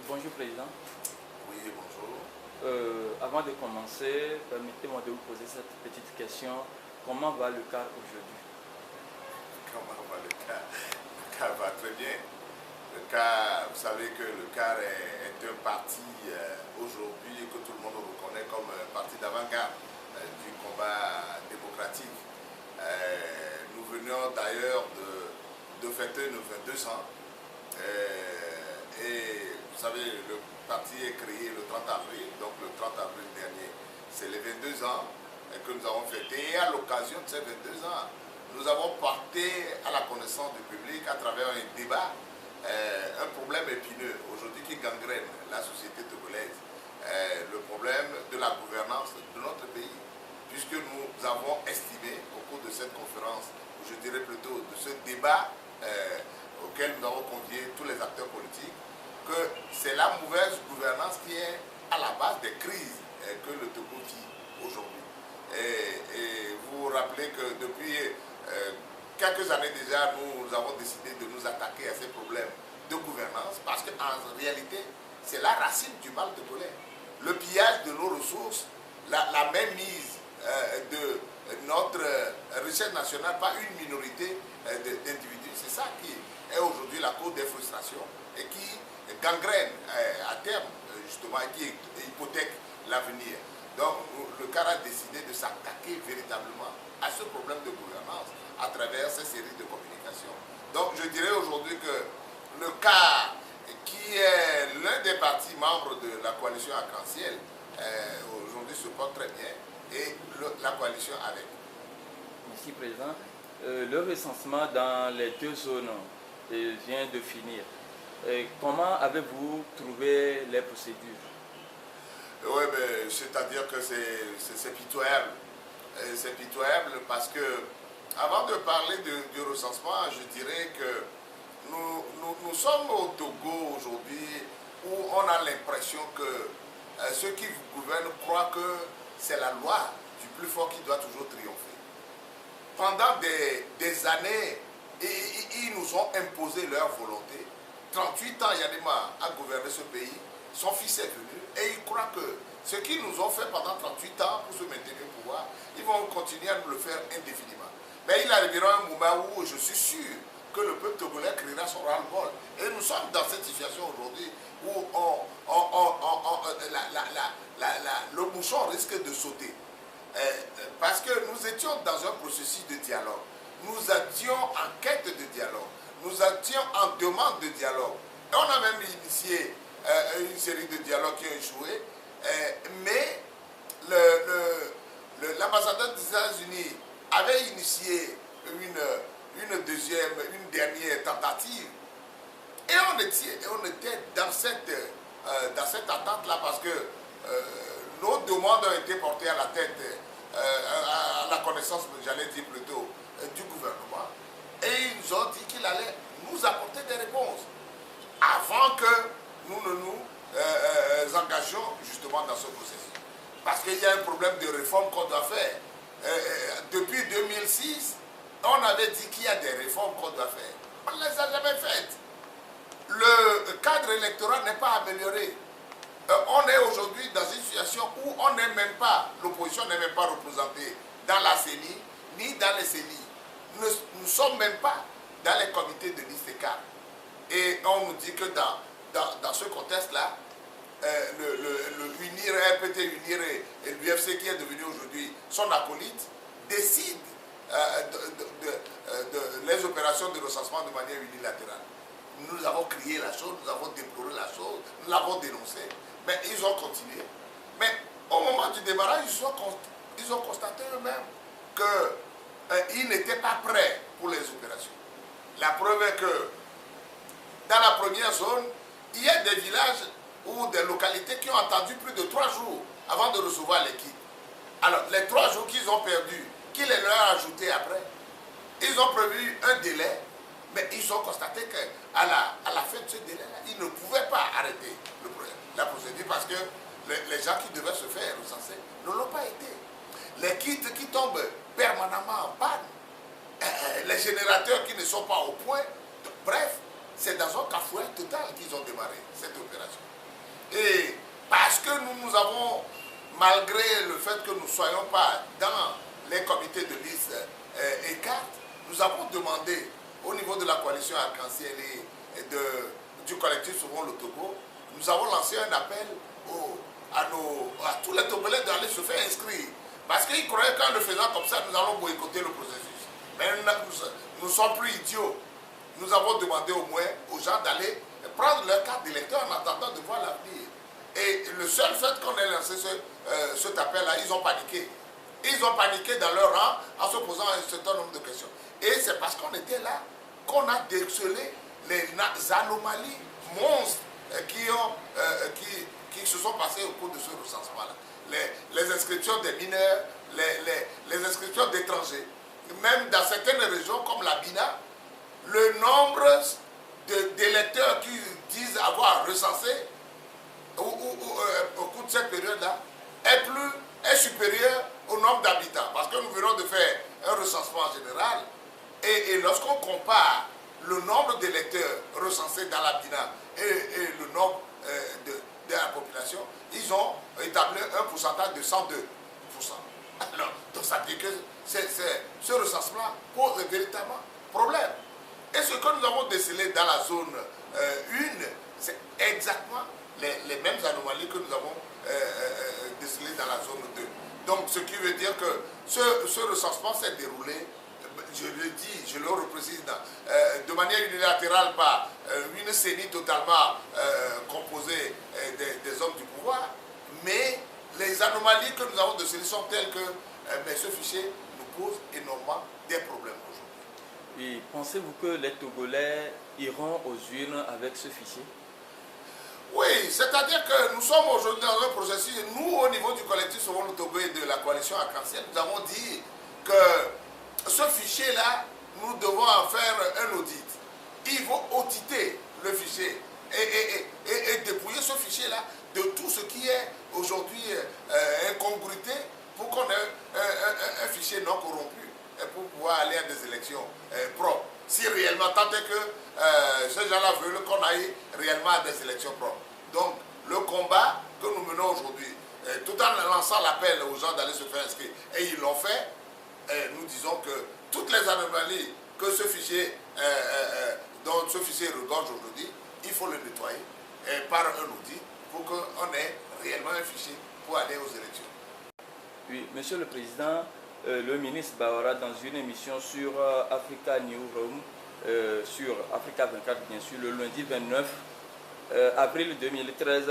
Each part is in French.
Bonjour Président. Oui, bonjour. Avant de commencer, permettez-moi de vous poser cette petite question. Comment va le CAR aujourd'hui? Comment va le CAR? Le CAR va très bien. Le CAR, vous savez que le CAR est un parti aujourd'hui que tout le monde reconnaît comme un parti d'avant-garde du combat démocratique. Nous venions d'ailleurs de fêter nos 22 ans. Et vous savez, le parti est créé le 30 avril, donc le 30 avril dernier. C'est les 22 ans que nous avons fêté. Et à l'occasion de ces 22 ans, nous avons porté à la connaissance du public, à travers un débat, un problème épineux aujourd'hui qui gangrène la société togolaise, le problème de la gouvernance de notre pays. Puisque nous avons estimé au cours de cette conférence, ou je dirais plutôt de ce débat auquel nous avons convié tous les acteurs politiques, que c'est la mauvaise gouvernance qui est à la base des crises que le Togo vit aujourd'hui. Et vous vous rappelez que depuis quelques années déjà, nous avons décidé de nous attaquer à ces problèmes de gouvernance parce qu'en réalité, c'est la racine du mal togolais. Le pillage de nos ressources, la mainmise de notre richesse nationale par une minorité d'individus, c'est ça qui est aujourd'hui la cause des frustrations et qui gangrène à terme, justement, et qui hypothèque l'avenir. Donc, le CAR a décidé de s'attaquer véritablement à ce problème de gouvernance à travers ces séries de communications. Donc, je dirais aujourd'hui que le CAR, qui est l'un des partis membres de la coalition arc-en-ciel, aujourd'hui se porte très bien, et la coalition avec. Merci Président. Le recensement dans les deux zones vient de finir. Comment avez-vous trouvé les procédures? Oui, c'est-à-dire que c'est pitoyable. C'est pitoyable parce que, avant de parler du recensement, je dirais que nous sommes au Togo aujourd'hui où on a l'impression que ceux qui gouvernent croient que c'est la loi du plus fort qui doit toujours triompher. Pendant des années, ils nous ont imposé leur volonté. 38 ans, Yadema a gouverné ce pays, son fils est venu et il croit que ce qu'ils nous ont fait pendant 38 ans pour se maintenir au pouvoir, ils vont continuer à nous le faire indéfiniment. Mais il arrivera un moment où je suis sûr que le peuple togolais criera son ras-le-bol. Et nous sommes dans cette situation aujourd'hui où le bouchon risque de sauter. Parce que nous étions dans un processus de dialogue. Nous étions en quête de dialogue. Nous étions en demande de dialogue. Et on a même initié une série de dialogues qui ont échoué. Mais l'ambassadeur des États-Unis avait initié une dernière tentative. Et on était dans cette attente-là parce que nos demandes ont été portées à la tête, à la connaissance, j'allais dire plutôt, du gouvernement. Et ils nous ont dit qu'il allait nous apporter des réponses avant que nous ne nous engagions justement dans ce processus. Parce qu'il y a un problème de réforme qu'on doit faire. Depuis 2006, on avait dit qu'il y a des réformes qu'on doit faire. On ne les a jamais faites. Le cadre électoral n'est pas amélioré. On est aujourd'hui dans une situation où on n'est même pas, l'opposition n'est même pas représentée dans la CENI, ni dans les CENI. Nous ne sommes même pas dans les comités de liste CAR. Et on nous dit que dans ce contexte-là, le UNIR, RPT UNIR et l'UFC qui est devenu aujourd'hui son acolyte, décident les opérations de recensement de manière unilatérale. Nous avons crié la chose, nous avons déploré la chose, nous l'avons dénoncé, mais ils ont continué. Mais au moment du démarrage, ils ont constaté eux-mêmes qu'ils n'étaient pas prêts pour les opérations. La preuve est que dans la première zone, il y a des villages ou des localités qui ont attendu plus de 3 jours avant de recevoir les kits. Alors, les 3 jours qu'ils ont perdus, qui les leur a ajoutés après? Ils ont prévu un délai, mais ils ont constaté qu'à la fin de ce délai-là, ils ne pouvaient pas arrêter la procédure parce que les gens qui devaient se faire recenser ne l'ont pas été. Les kits qui tombent permanemment en panne, les générateurs qui ne sont pas au point, bref, c'est dans un cafouet total qu'ils ont démarré cette opération. nous avons, malgré le fait que nous ne soyons pas dans les comités de liste et cartes, nous avons demandé au niveau de la coalition Arc-en-Ciel et du collectif Sauvons le Togo, nous avons lancé un appel à tous les Togolais d'aller se faire inscrire. Parce qu'ils croyaient qu'en le faisant comme ça, nous allons boycotter le processus. Mais nous ne sommes plus idiots. Nous avons demandé au moins aux gens d'aller prendre leur carte d'électeur en attendant de voir l'avenir. Et le seul fait qu'on ait lancé cet appel-là, ils ont paniqué. Ils ont paniqué dans leur rang en se posant un certain nombre de questions. Et c'est parce qu'on était là qu'on a décelé les anomalies monstres qui se sont passées au cours de ce recensement-là. Les inscriptions des mineurs, les inscriptions d'étrangers. Même dans certaines régions comme la Bina, le nombre d'électeurs qui disent avoir recensé au cours de cette période-là est supérieur au nombre d'habitants. Parce que nous venons de faire un recensement général et lorsqu'on compare le nombre d'électeurs recensés dans la Bina et le nombre de la population, ils ont établi un pourcentage de 102%. Alors, donc ça dit que ce recensement pose véritablement problème. Et ce que nous avons décelé dans la zone 1, c'est exactement les mêmes anomalies que nous avons décelées dans la zone 2. Donc, ce qui veut dire que ce recensement s'est déroulé, je le dis, je le reprécise, de manière unilatérale par une CENI totalement composée des hommes du pouvoir, mais les anomalies que nous avons décelées sont telles que ce fichier nous pose énormément des problèmes aujourd'hui. Et pensez-vous que les Togolais iront aux urnes avec ce fichier? Oui, c'est-à-dire que nous sommes aujourd'hui dans un processus, nous au niveau du collectif Sauvons le Togo et de la coalition Arc-en-Ciel, nous avons dit que ce fichier-là, nous devons en faire un audit. Il faut auditer le fichier et dépouiller ce fichier-là de tout ce qui est aujourd'hui incongruité pour qu'on ait un fichier non corrompu et pour pouvoir aller à des élections propres. Si réellement, tant est que ces gens-là veulent qu'on aille réellement à des élections propres. Donc, le combat que nous menons aujourd'hui, tout en lançant l'appel aux gens d'aller se faire inscrire, et ils l'ont fait, nous disons que toutes les anomalies que ce fichier, dont ce fichier regorge aujourd'hui, il faut le nettoyer par un outil pour qu'on ait réellement un fichier pour aller aux élections. Oui, Monsieur le Président, le ministre Bawara, dans une émission sur Africa New Room, sur Africa 24 bien sûr, le lundi 29 avril 2013,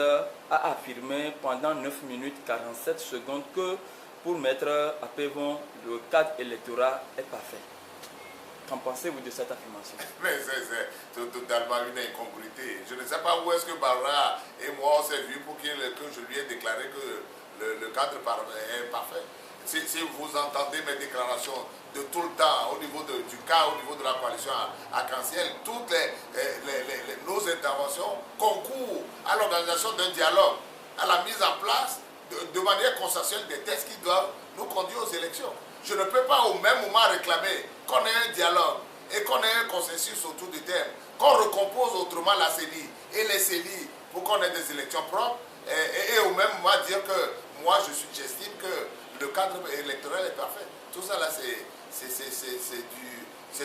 a affirmé pendant 9 minutes 47 secondes que pour Maître Apevon, le cadre électoral est parfait. Qu'en pensez-vous de cette affirmation? Mais c'est totalement une incongruité. Je ne sais pas où est-ce que Bawara et moi on s'est vus pour que je lui ai déclaré que le cadre est parfait. Si vous entendez mes déclarations de tout le temps au niveau du cas, au niveau de la coalition Arc-en-Ciel, toutes nos interventions concourent à l'organisation d'un dialogue, à la mise en place de manière consensuelle des textes qui doivent nous conduire aux élections. Je ne peux pas au même moment réclamer qu'on ait un dialogue et qu'on ait un consensus autour du thème, qu'on recompose autrement la CENI et les CENI pour qu'on ait des élections propres et au même moment dire que moi j'estime que le cadre électoral est parfait. Tout ça là c'est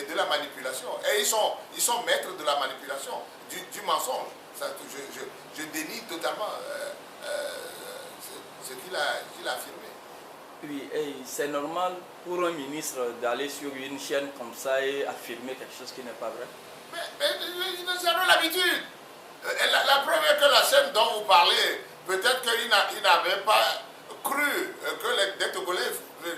de la manipulation. Et ils sont maîtres de la manipulation, du mensonge. Ça, je dénie totalement ce qu'il a affirmé. Oui, c'est normal pour un ministre d'aller sur une chaîne comme ça et affirmer quelque chose qui n'est pas vrai. Mais nous avons l'habitude. La preuve est que la chaîne dont vous parlez, peut-être qu'il n'avait pas cru que les Togolais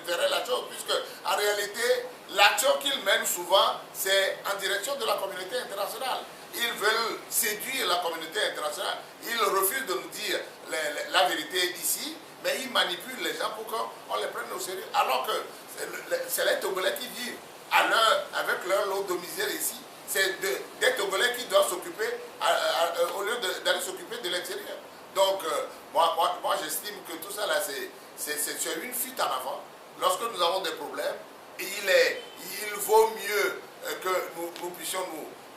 feraient la chose, puisque en réalité, l'action qu'ils mènent souvent, c'est en direction de la communauté internationale. Ils veulent séduire la communauté internationale. Ils refusent de nous dire la vérité ici, mais ils manipulent les gens pour qu'on les prenne au sérieux. Alors que c'est les Togolais qui vivent avec leur lot de misère ici. C'est des Togolais qui doivent s'occuper, au lieu d'aller s'occuper de l'extérieur. Donc, moi j'estime que tout ça, là, c'est une fuite en avant. Lorsque nous avons des problèmes, il vaut mieux que nous puissions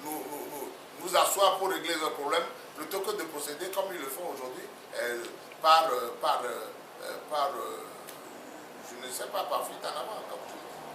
nous asseoir pour régler nos problèmes, plutôt que de procéder comme ils le font aujourd'hui, par je ne sais pas, par fuite en avant, comme tu dis.